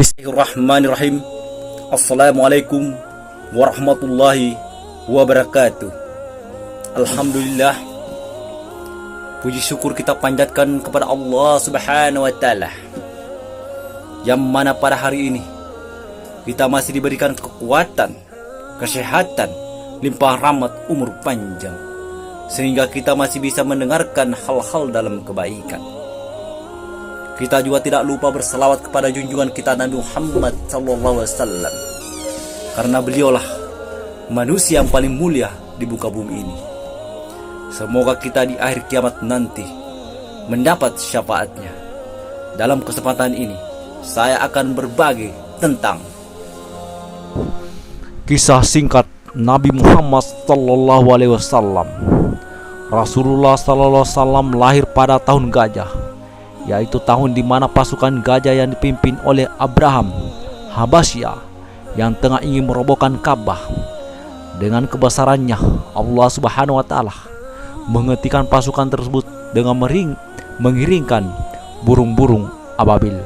Bismillahirrahmanirrahim. Assalamualaikum warahmatullahi wabarakatuh. Alhamdulillah, puji syukur kita panjatkan kepada Allah Subhanahu wa Ta'ala, yang mana pada hari ini kita masih diberikan kekuatan, kesehatan, limpah rahmat, umur panjang, sehingga kita masih bisa mendengarkan hal-hal dalam kebaikan. Kita juga tidak lupa berselawat kepada junjungan kita Nabi Muhammad SAW, karena beliaulah manusia yang paling mulia di muka bumi ini. Semoga kita di akhir kiamat nanti mendapat syafaatnya. Dalam kesempatan ini saya akan berbagi tentang kisah singkat Nabi Muhammad SAW. Rasulullah SAW lahir pada tahun gajah, yaitu tahun di mana pasukan gajah yang dipimpin oleh Abraham Habasyah yang tengah ingin merobohkan Ka'bah. Dengan kebesarannya, Allah Subhanahu wa Ta'ala menghentikan pasukan tersebut dengan mengiringkan burung-burung ababil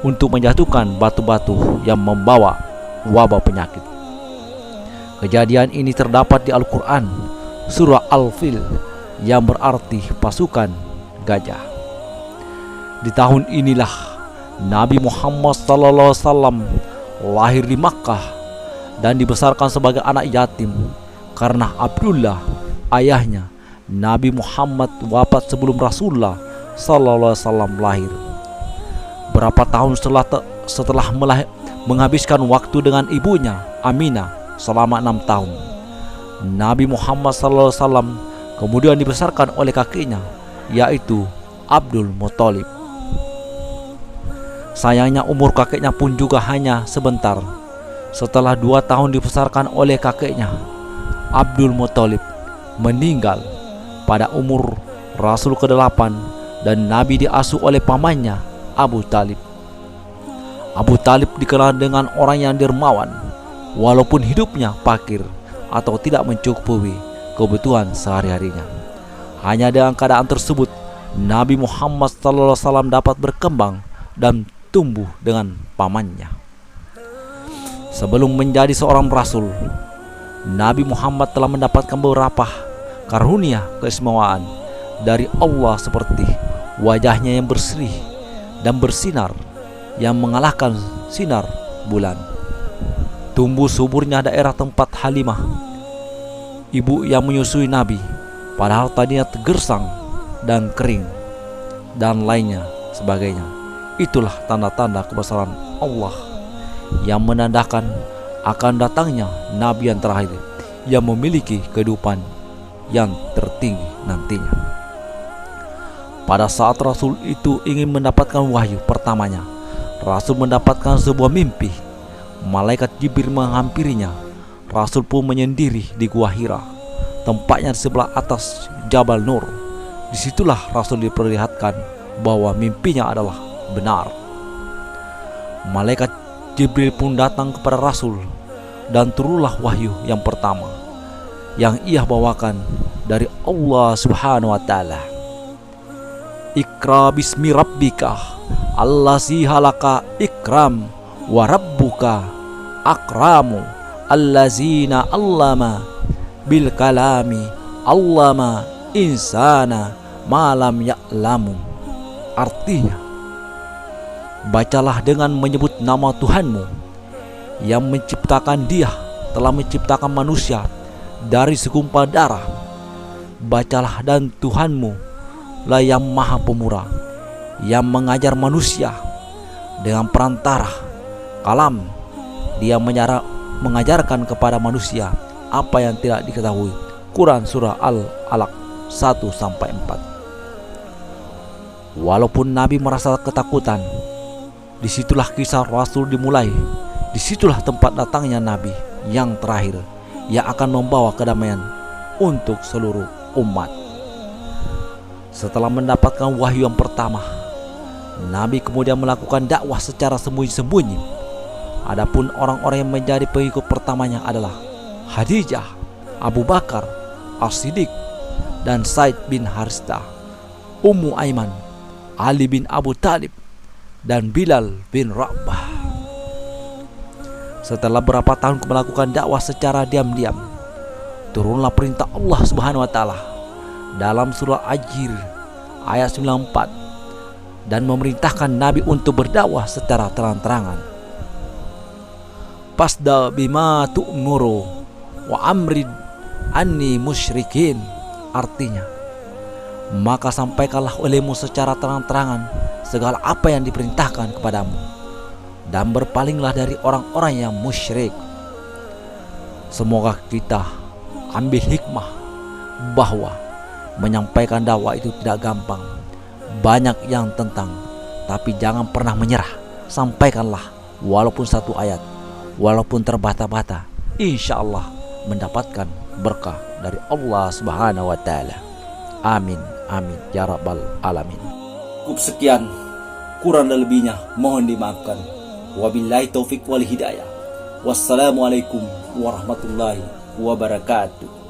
untuk menjatuhkan batu-batu yang membawa wabah penyakit. Kejadian ini terdapat di Al-Quran surah Al-Fil, yang berarti pasukan gajah. Di tahun inilah Nabi Muhammad SAW lahir di Makkah dan dibesarkan sebagai anak yatim karena Abdullah, ayahnya, Nabi Muhammad wafat sebelum Rasulullah SAW lahir. Berapa tahun setelah menghabiskan waktu dengan ibunya Aminah selama 6 tahun, Nabi Muhammad SAW kemudian dibesarkan oleh kakeknya, yaitu Abdul Muthalib. Sayangnya umur kakeknya pun juga hanya sebentar. Setelah 2 tahun dibesarkan oleh kakeknya, Abdul Muthalib meninggal pada umur Rasul ke-8 dan Nabi diasuh oleh pamannya Abu Talib. Abu Talib dikenal dengan orang yang dermawan, walaupun hidupnya fakir atau tidak mencukupi kebutuhan sehari-harinya. Hanya dengan keadaan tersebut, Nabi Muhammad SAW dapat berkembang dan tumbuh dengan pamannya. Sebelum menjadi seorang rasul, Nabi Muhammad telah mendapatkan beberapa karunia keistimewaan dari Allah, seperti wajahnya yang berseri dan bersinar yang mengalahkan sinar bulan, tumbuh suburnya daerah tempat Halimah, ibu yang menyusui Nabi, padahal tadinya gersang dan kering, dan lainnya sebagainya. Itulah tanda-tanda kebesaran Allah yang menandakan akan datangnya Nabi yang terakhir, yang memiliki kehidupan yang tertinggi nantinya. Pada saat Rasul itu ingin mendapatkan wahyu pertamanya, Rasul mendapatkan sebuah mimpi. Malaikat Jibril menghampirinya. Rasul pun menyendiri di Gua Hira, tempatnya di sebelah atas Jabal Nur. Disitulah Rasul diperlihatkan bahwa mimpinya adalah benar. Malaikat Jibril pun datang kepada Rasul, dan turunlah wahyu yang pertama yang ia bawakan dari Allah Subhanahu wa Ta'ala. Iqra bismi rabbika allazi halaka ikram wa rabbuka akramu allazina allama bil kalami allama insana malam ya'lamu. Artinya, bacalah dengan menyebut nama Tuhanmu yang menciptakan. Dia telah menciptakan manusia dari segumpal darah. Bacalah, dan Tuhanmu lah yang maha pemurah, yang mengajar manusia dengan perantara kalam. Dia mengajarkan kepada manusia apa yang tidak diketahui. Quran surah Al-Alaq 1-4. Walaupun Nabi merasa ketakutan, disitulah kisah Rasul dimulai. Disitulah tempat datangnya Nabi yang terakhir, yang akan membawa kedamaian untuk seluruh umat. Setelah mendapatkan wahyu yang pertama, Nabi kemudian melakukan dakwah secara sembunyi-sembunyi. Adapun orang-orang yang menjadi pengikut pertamanya adalah Khadijah, Abu Bakar, As-Siddiq, dan Zaid bin Harithah, Ummu Aiman, Ali bin Abu Talib, dan Bilal bin Rabah. Setelah berapa tahun melakukan dakwah secara diam-diam, turunlah perintah Allah Subhanahu wa taala dalam surah Ajir ayat 94 dan memerintahkan Nabi untuk berdakwah secara terang-terangan. Fasda bima tu'muru wa amrid anni musyrikin. Artinya, maka sampaikanlah olehmu secara terang-terangan segala apa yang diperintahkan kepadamu, dan berpalinglah dari orang-orang yang musyrik. Semoga kita ambil hikmah bahwa menyampaikan dakwah itu tidak gampang, banyak yang tentang, tapi jangan pernah menyerah. Sampaikanlah walaupun satu ayat, walaupun terbata-bata, insya Allah mendapatkan berkah dari Allah Subhanahu wa taala. Amin, amin ya rabbal alamin. Cukup sekian, kurang dan lebihnya mohon dimaafkan. Wabillahi taufik wal hidayah. Wassalamualaikum warahmatullahi wabarakatuh.